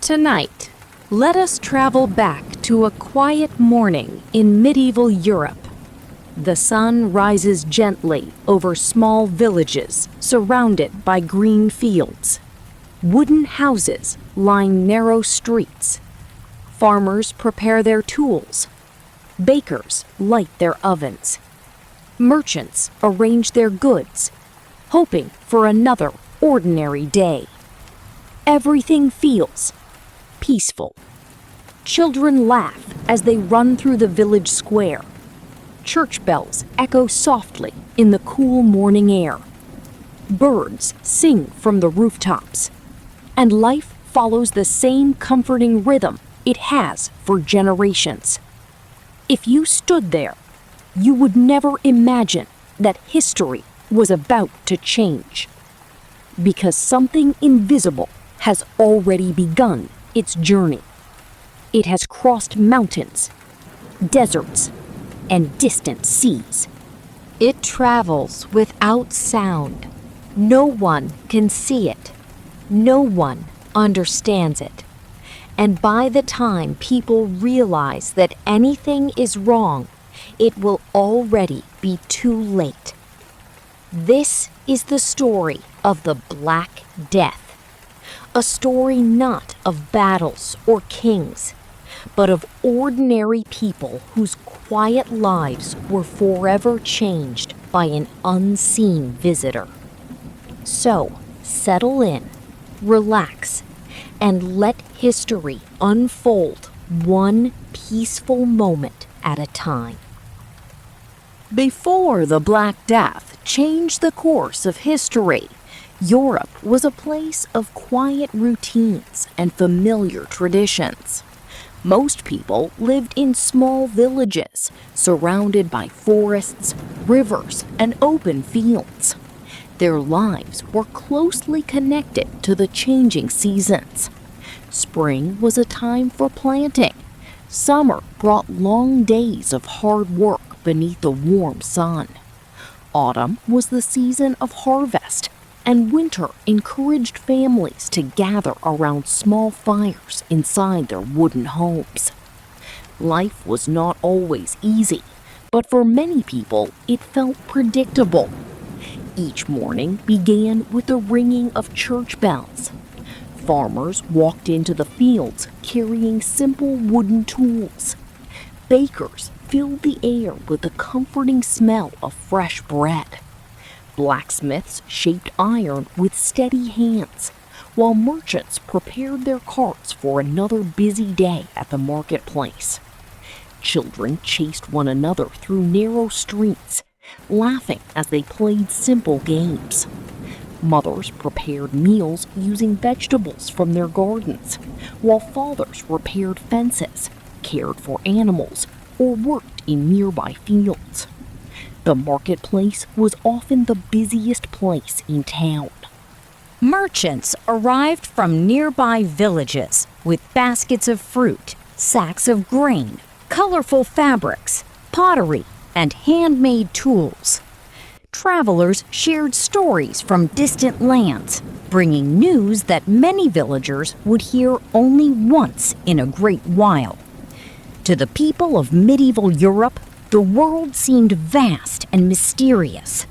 Tonight, let us travel back to a quiet morning in medieval Europe. The sun rises gently over small villages surrounded by green fields. Wooden houses line narrow streets. Farmers prepare their tools. Bakers light their ovens. Merchants arrange their goods, hoping for another ordinary day. Everything feels peaceful. Children laugh as they run through the village square. Church bells echo softly in the cool morning air. Birds sing from the rooftops. And life follows the same comforting rhythm it has for generations. If you stood there, you would never imagine that history was about to change. Because something invisible has already begun its journey. It has crossed mountains, deserts, and distant seas. It travels without sound. No one can see it. No one understands it. And by the time people realize that anything is wrong, it will already be too late. This is the story of the Black Death. A story not of battles or kings, but of ordinary people whose quiet lives were forever changed by an unseen visitor. So, settle in, relax, and let history unfold one peaceful moment at a time. Before the Black Death changed the course of history, Europe was a place of quiet routines and familiar traditions. Most people lived in small villages, surrounded by forests, rivers, and open fields. Their lives were closely connected to the changing seasons. Spring was a time for planting. Summer brought long days of hard work beneath the warm sun. Autumn was the season of harvest, and winter encouraged families to gather around small fires inside their wooden homes. Life was not always easy, but for many people it felt predictable. Each morning began with the ringing of church bells. Farmers walked into the fields carrying simple wooden tools. Bakers filled the air with the comforting smell of fresh bread. Blacksmiths shaped iron with steady hands, while merchants prepared their carts for another busy day at the marketplace. Children chased one another through narrow streets, laughing as they played simple games. Mothers prepared meals using vegetables from their gardens, while fathers repaired fences, cared for animals, or worked in nearby fields. The marketplace was often the busiest place in town. Merchants arrived from nearby villages with baskets of fruit, sacks of grain, colorful fabrics, pottery, and handmade tools. Travelers shared stories from distant lands, bringing news that many villagers would hear only once in a great while. To the people of medieval Europe, the world seemed vast and mysterious.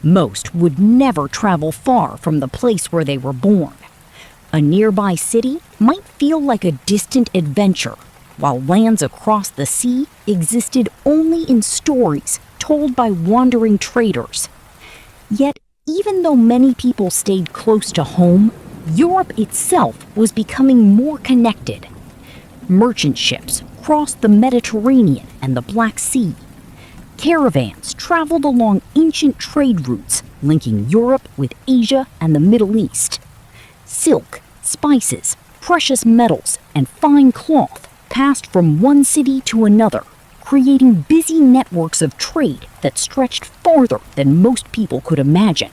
Most would never travel far from the place where they were born. A nearby city might feel like a distant adventure, while lands across the sea existed only in stories told by wandering traders. Yet, even though many people stayed close to home, Europe itself was becoming more connected. Merchant ships crossed the Mediterranean and the Black Sea. Caravans traveled along ancient trade routes linking Europe with Asia and the Middle East. Silk, spices, precious metals, and fine cloth passed from one city to another, creating busy networks of trade that stretched farther than most people could imagine.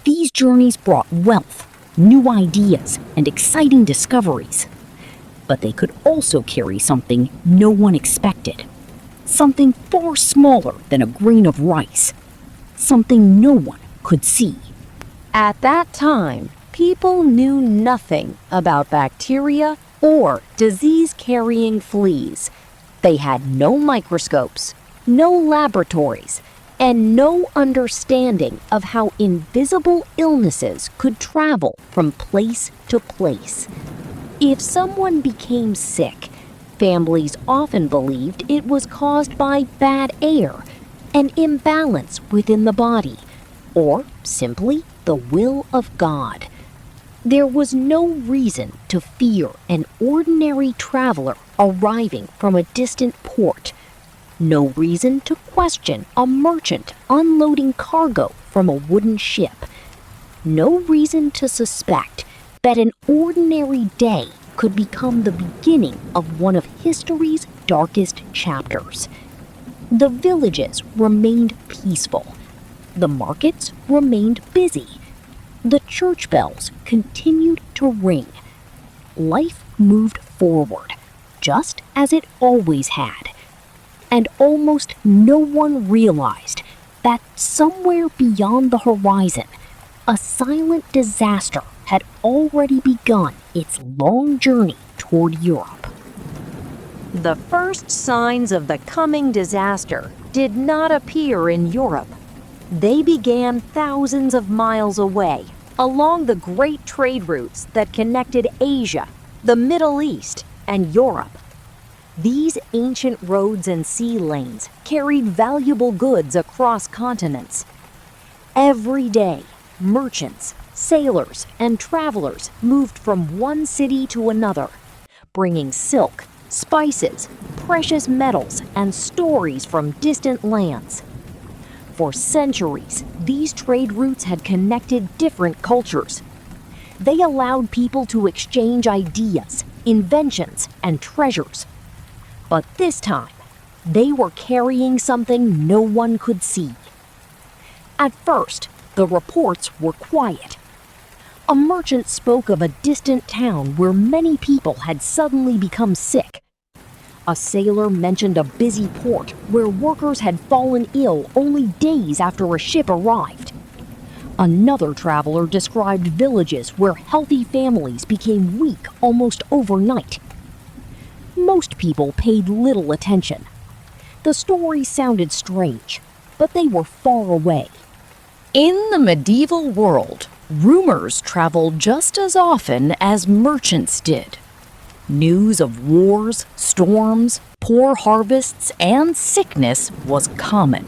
These journeys brought wealth, new ideas, and exciting discoveries. But they could also carry something no one expected. Something far smaller than a grain of rice. Something no one could see. At that time, People knew nothing about bacteria or disease-carrying fleas. They had no microscopes, no laboratories, and no understanding of how invisible illnesses could travel from place to place. If someone became sick, families often believed it was caused by bad air, an imbalance within the body, or simply the will of God. There was no reason to fear an ordinary traveler arriving from a distant port. No reason to question a merchant unloading cargo from a wooden ship. No reason to suspect that an ordinary day could become the beginning of one of history's darkest chapters. The villages remained peaceful. The markets remained busy. The church bells continued to ring. Life moved forward, just as it always had. And almost no one realized that somewhere beyond the horizon, a silent disaster had already begun its long journey toward Europe. The first signs of the coming disaster did not appear in Europe. They began thousands of miles away, along the great trade routes that connected Asia, the Middle East, and Europe. These ancient roads and sea lanes carried valuable goods across continents. Every day, merchants, sailors, and travelers moved from one city to another, bringing silk, spices, precious metals, and stories from distant lands. For centuries, these trade routes had connected different cultures. They allowed people to exchange ideas, inventions, and treasures. But this time, they were carrying something no one could see. At first, the reports were quiet. A merchant spoke of a distant town where many people had suddenly become sick. A sailor mentioned a busy port where workers had fallen ill only days after a ship arrived. Another traveler described villages where healthy families became weak almost overnight. Most people paid little attention. The stories sounded strange, but they were far away. In the medieval world, rumors traveled just as often as merchants did. News of wars, storms, poor harvests, and sickness was common.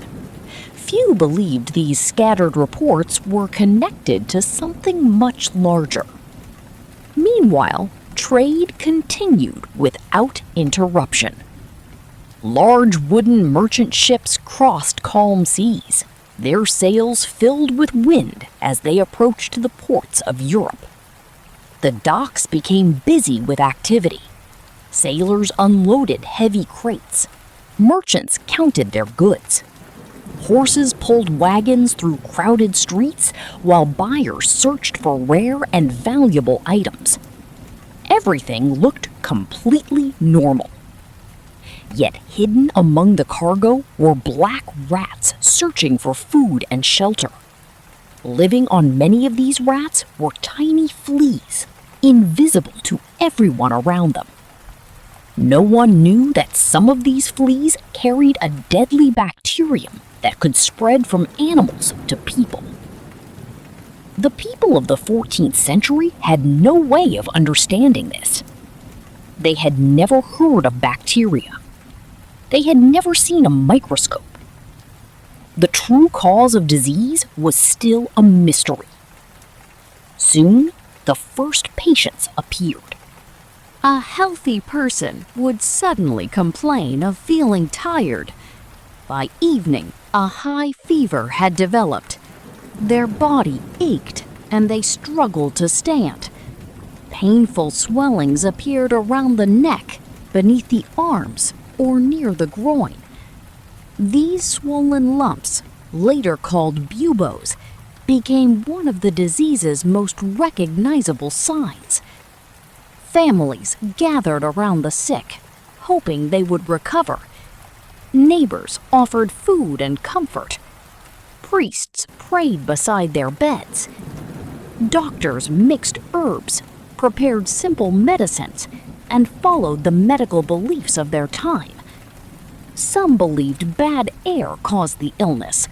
Few believed these scattered reports were connected to something much larger. Meanwhile, trade continued without interruption. Large wooden merchant ships crossed calm seas, their sails filled with wind as they approached the ports of Europe. The docks became busy with activity. Sailors unloaded heavy crates. Merchants counted their goods. Horses pulled wagons through crowded streets while buyers searched for rare and valuable items. Everything looked completely normal. Yet hidden among the cargo were black rats searching for food and shelter. Living on many of these rats were tiny fleas, invisible to everyone around them. No one knew that some of these fleas carried a deadly bacterium that could spread from animals to people. The people of the 14th century had no way of understanding this. They had never heard of bacteria. They had never seen a microscope. The true cause of disease was still a mystery. Soon, the first patients appeared. A healthy person would suddenly complain of feeling tired. By evening, a high fever had developed. Their body ached and they struggled to stand. Painful swellings appeared around the neck, beneath the arms, or near the groin. These swollen lumps, later called buboes, became one of the disease's most recognizable signs. Families gathered around the sick, hoping they would recover. Neighbors offered food and comfort. Priests prayed beside their beds. Doctors mixed herbs, prepared simple medicines, and followed the medical beliefs of their time. Some believed bad air caused the illness.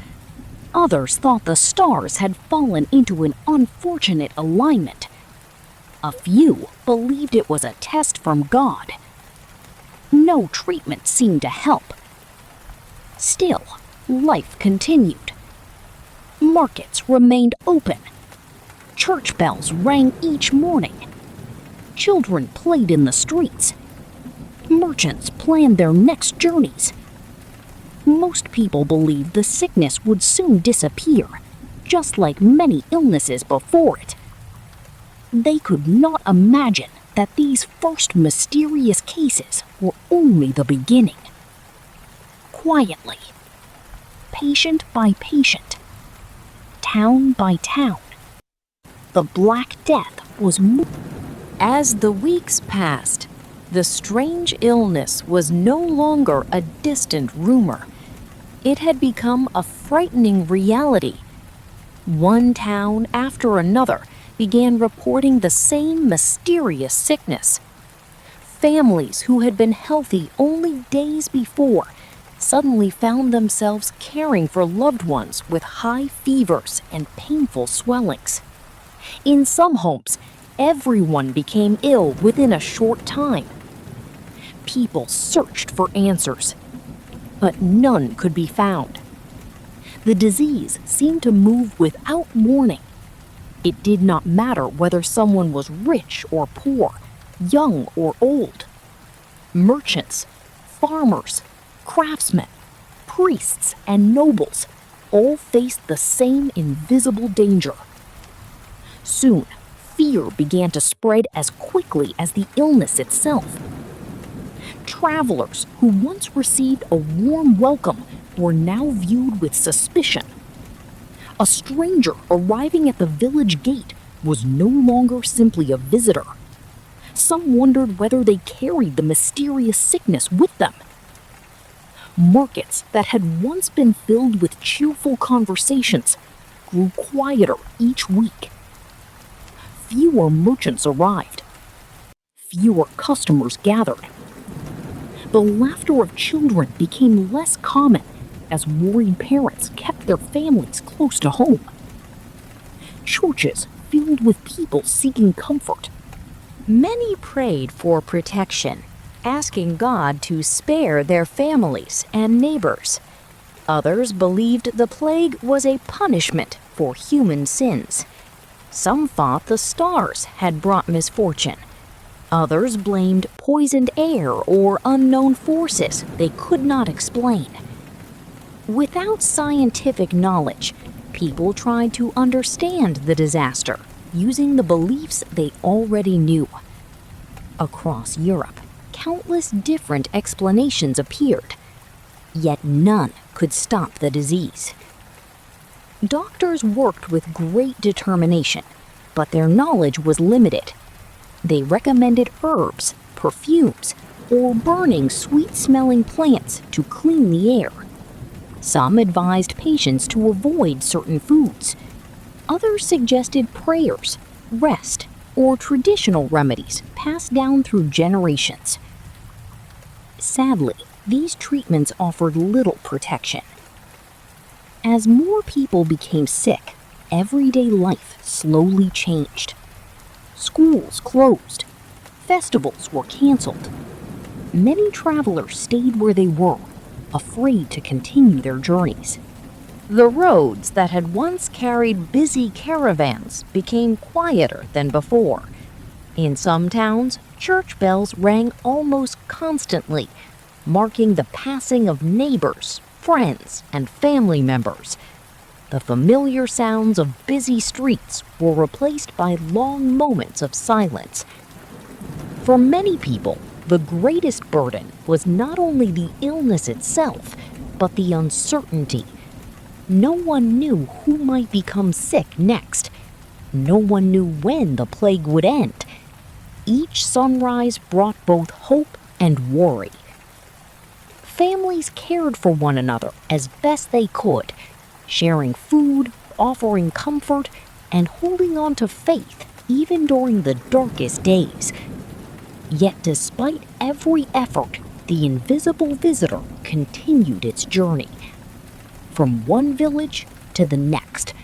Others thought the stars had fallen into an unfortunate alignment. A few believed it was a test from God. No treatment seemed to help. Still, life continued. Markets remained open. Church bells rang each morning. Children played in the streets. Merchants planned their next journeys. Most people believed the sickness would soon disappear, just like many illnesses before it. They could not imagine that these first mysterious cases were only the beginning. Quietly, patient by patient, town by town, the Black Death was moving. As the weeks passed, the strange illness was no longer a distant rumor. It had become a frightening reality. One town after another began reporting the same mysterious sickness. Families who had been healthy only days before suddenly found themselves caring for loved ones with high fevers and painful swellings. In some homes, everyone became ill within a short time. People searched for answers, but none could be found. The disease seemed to move without warning. It did not matter whether someone was rich or poor, young or old. Merchants, farmers, craftsmen, priests, and nobles all faced the same invisible danger. Soon, fear began to spread as quickly as the illness itself. Travelers who once received a warm welcome were now viewed with suspicion. A stranger arriving at the village gate was no longer simply a visitor. Some wondered whether they carried the mysterious sickness with them. Markets that had once been filled with cheerful conversations grew quieter each week. Fewer merchants arrived. Fewer customers gathered. The laughter of children became less common as worried parents kept their families close to home. Churches filled with people seeking comfort. Many prayed for protection, asking God to spare their families and neighbors. Others believed the plague was a punishment for human sins. Some thought the stars had brought misfortune. Others blamed poisoned air or unknown forces they could not explain. Without scientific knowledge, people tried to understand the disaster using the beliefs they already knew. Across Europe, countless different explanations appeared, yet none could stop the disease. Doctors worked with great determination, but their knowledge was limited. They recommended herbs, perfumes, or burning sweet-smelling plants to clean the air. Some advised patients to avoid certain foods. Others suggested prayers, rest, or traditional remedies passed down through generations. Sadly, these treatments offered little protection. As more people became sick, everyday life slowly changed. Schools closed. Festivals were canceled. Many travelers stayed where they were, afraid to continue their journeys. The roads that had once carried busy caravans became quieter than before. In some towns, church bells rang almost constantly, marking the passing of neighbors, friends, and family members. The familiar sounds of busy streets were replaced by long moments of silence. For many people, the greatest burden was not only the illness itself, but the uncertainty. No one knew who might become sick next. No one knew when the plague would end. Each sunrise brought both hope and worry. Families cared for one another as best they could, sharing food, offering comfort, and holding on to faith even during the darkest days. Yet despite every effort, the invisible visitor continued its journey. From one village to the next,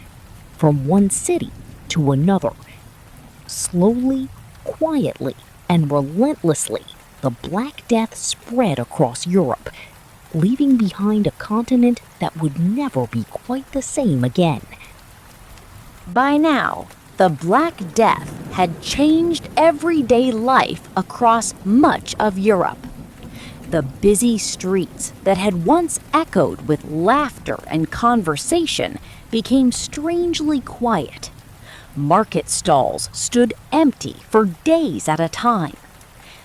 from one city to another. Slowly, quietly, and relentlessly, the Black Death spread across Europe, leaving behind a continent that would never be quite the same again. By now, the Black Death had changed everyday life across much of Europe. The busy streets that had once echoed with laughter and conversation became strangely quiet. Market stalls stood empty for days at a time.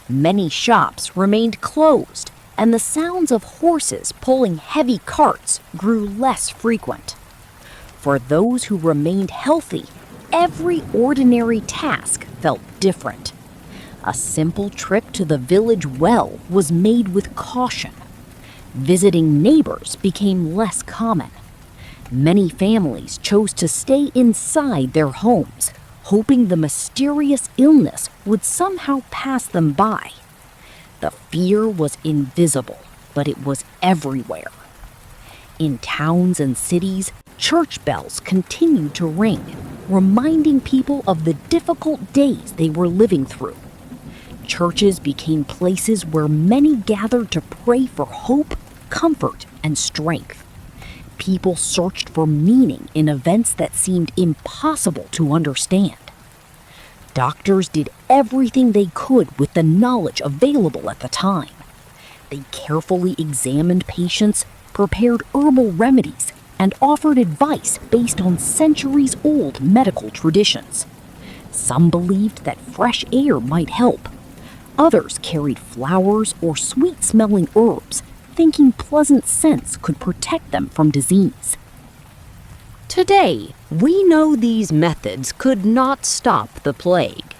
Many shops remained closed, and the sounds of horses pulling heavy carts grew less frequent. For those who remained healthy, every ordinary task felt different. A simple trip to the village well was made with caution. Visiting neighbors became less common. Many families chose to stay inside their homes, hoping the mysterious illness would somehow pass them by. The fear was invisible, but it was everywhere. In towns and cities, church bells continued to ring, reminding people of the difficult days they were living through. Churches became places where many gathered to pray for hope, comfort, and strength. People searched for meaning in events that seemed impossible to understand. Doctors did everything they could with the knowledge available at the time. They carefully examined patients, prepared herbal remedies, and offered advice based on centuries-old medical traditions. Some believed that fresh air might help. Others carried flowers or sweet-smelling herbs, thinking pleasant scents could protect them from disease. Today, we know these methods could not stop the plague.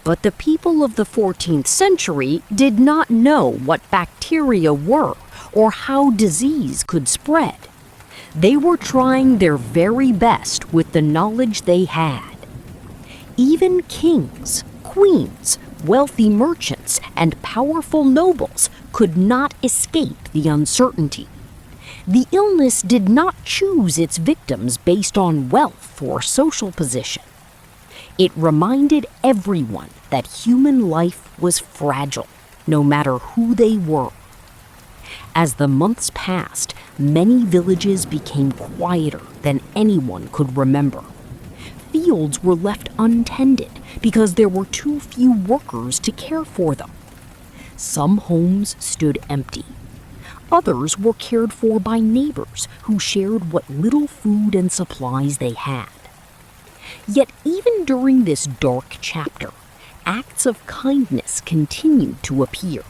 But the people of the 14th century did not know what bacteria were or how disease could spread. They were trying their very best with the knowledge they had. Even kings, queens, wealthy merchants, and powerful nobles could not escape the uncertainty. The illness did not choose its victims based on wealth or social position. It reminded everyone that human life was fragile, no matter who they were. As the months passed, many villages became quieter than anyone could remember. Fields were left untended because there were too few workers to care for them. Some homes stood empty. Others were cared for by neighbors who shared what little food and supplies they had. Yet even during this dark chapter, acts of kindness continued to appear.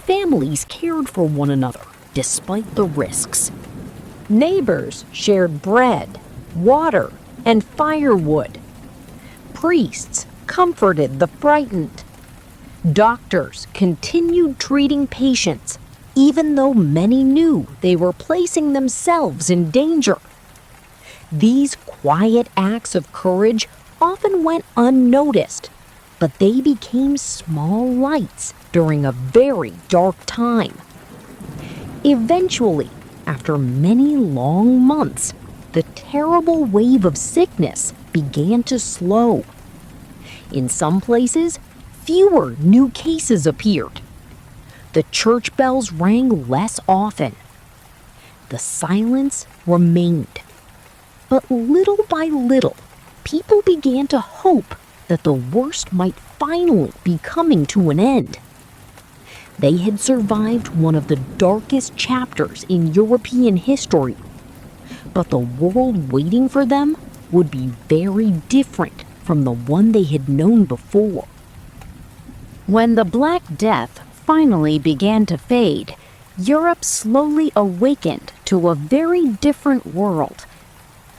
Families cared for one another despite the risks. Neighbors shared bread, water, and firewood. Priests comforted the frightened. Doctors continued treating patients, even though many knew they were placing themselves in danger. These quiet acts of courage often went unnoticed, but they became small lights during a very dark time. Eventually, after many long months, the terrible wave of sickness began to slow. In some places, fewer new cases appeared. The church bells rang less often. The silence remained. But little by little, people began to hope that the worst might finally be coming to an end. They had survived one of the darkest chapters in European history, but the world waiting for them would be very different from the one they had known before. When the Black Death finally began to fade, Europe slowly awakened to a very different world.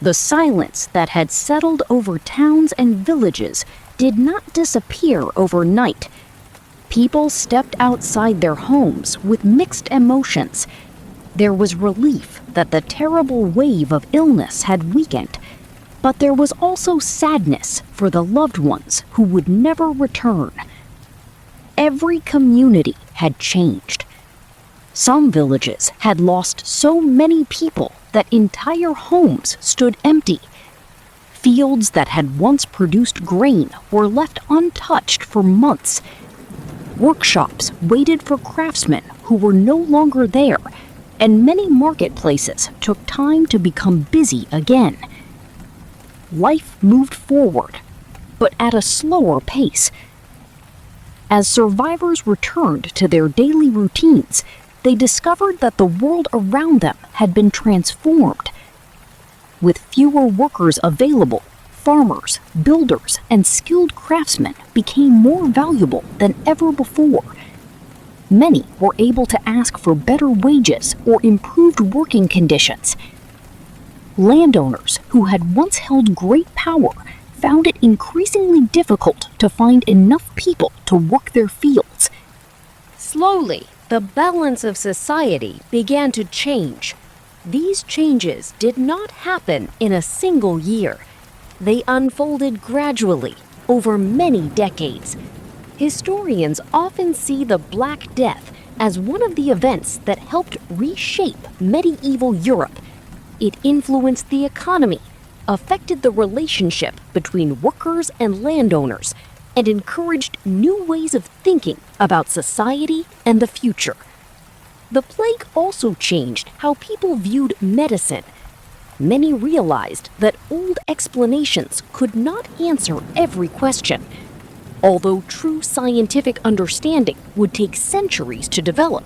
The silence that had settled over towns and villages did not disappear overnight. People stepped outside their homes with mixed emotions. There was relief that the terrible wave of illness had weakened, But there was also sadness for the loved ones who would never return. Every community had changed. Some villages had lost so many people that entire homes stood empty. Fields that had once produced grain were left untouched for months. Workshops waited for craftsmen who were no longer there, and many marketplaces took time to become busy again. Life moved forward, but at a slower pace. As survivors returned to their daily routines, they discovered that the world around them had been transformed. With fewer workers available, farmers, builders, and skilled craftsmen became more valuable than ever before. Many were able to ask for better wages or improved working conditions. Landowners who had once held great power found it increasingly difficult to find enough people to work their fields. Slowly, the balance of society began to change. These changes did not happen in a single year. They unfolded gradually over many decades. Historians often see the Black Death as one of the events that helped reshape medieval Europe. It influenced the economy, affected the relationship between workers and landowners, and encouraged new ways of thinking about society and the future. The plague also changed how people viewed medicine. Many realized that old explanations could not answer every question. Although true scientific understanding would take centuries to develop,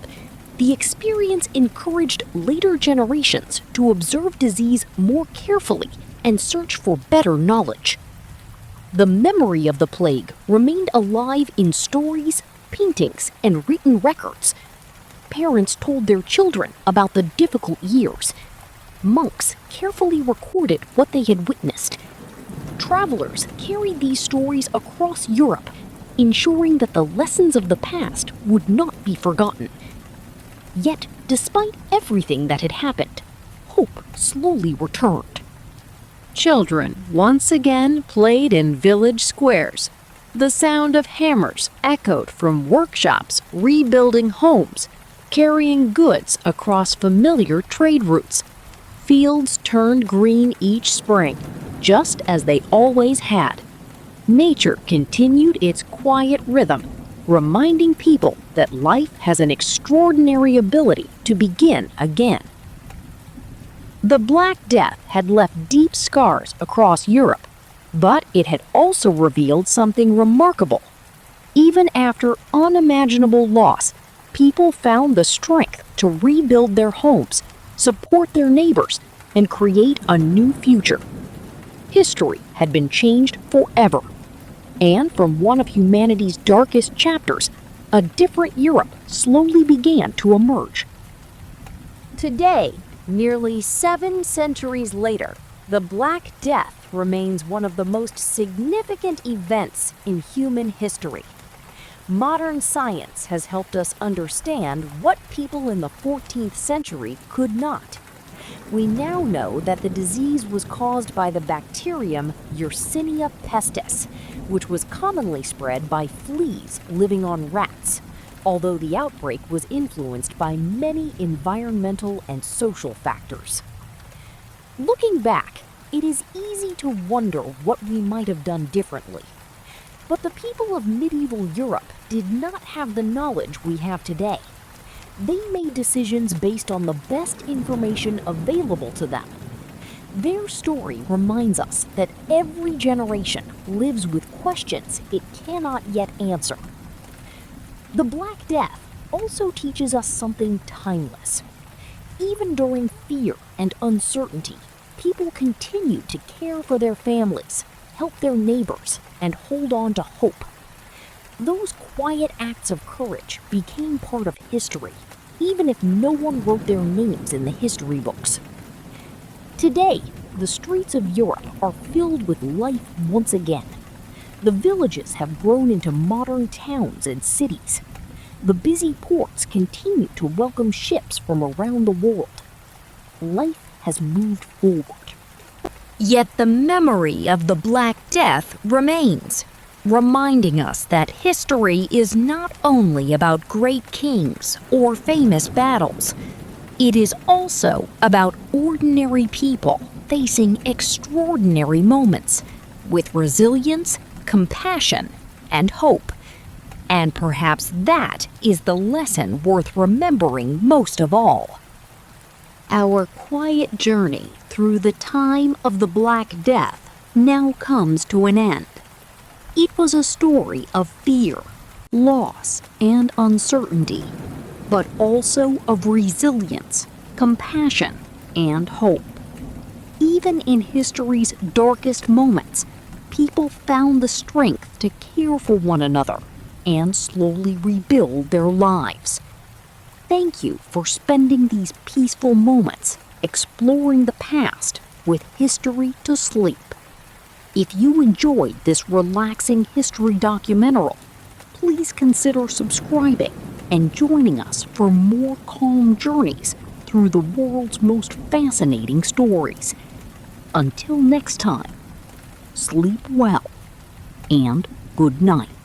the experience encouraged later generations to observe disease more carefully and search for better knowledge. The memory of the plague remained alive in stories, paintings, and written records. Parents told their children about the difficult years. Monks carefully recorded what they had witnessed. Travelers carried these stories across Europe, ensuring that the lessons of the past would not be forgotten. Yet, despite everything that had happened, hope slowly returned. Children once again played in village squares. The sound of hammers echoed from workshops rebuilding homes, carrying goods across familiar trade routes. Fields turned green each spring, just as they always had. Nature continued its quiet rhythm, reminding people that life has an extraordinary ability to begin again. The Black Death had left deep scars across Europe, but it had also revealed something remarkable. Even after unimaginable loss, people found the strength to rebuild their homes, support their neighbors, and create a new future. History had been changed forever, and from one of humanity's darkest chapters, a different Europe slowly began to emerge. Today, nearly 7 centuries later, the Black Death remains one of the most significant events in human history. Modern science has helped us understand what people in the 14th century could not. We now know that the disease was caused by the bacterium Yersinia pestis, which was commonly spread by fleas living on rats, although the outbreak was influenced by many environmental and social factors. Looking back, it is easy to wonder what we might have done differently. But the people of medieval Europe did not have the knowledge we have today. They made decisions based on the best information available to them. Their story reminds us that every generation lives with questions it cannot yet answer. The Black Death also teaches us something timeless. Even during fear and uncertainty, people continued to care for their families, help their neighbors, and hold on to hope. Those quiet acts of courage became part of history, even if no one wrote their names in the history books. Today, the streets of Europe are filled with life once again. The villages have grown into modern towns and cities. The busy ports continue to welcome ships from around the world. Life has moved forward. Yet the memory of the Black Death remains, reminding us that history is not only about great kings or famous battles. It is also about ordinary people facing extraordinary moments with resilience, compassion, and hope. And perhaps that is the lesson worth remembering most of all. Our quiet journey through the time of the Black Death now comes to an end. It was a story of fear, loss, and uncertainty, but also of resilience, compassion, and hope. Even in history's darkest moments, people found the strength to care for one another and slowly rebuild their lives. Thank you for spending these peaceful moments exploring the past with History to Sleep. If you enjoyed this relaxing history documentary, please consider subscribing and joining us for more calm journeys through the world's most fascinating stories. Until next time, sleep well and good night.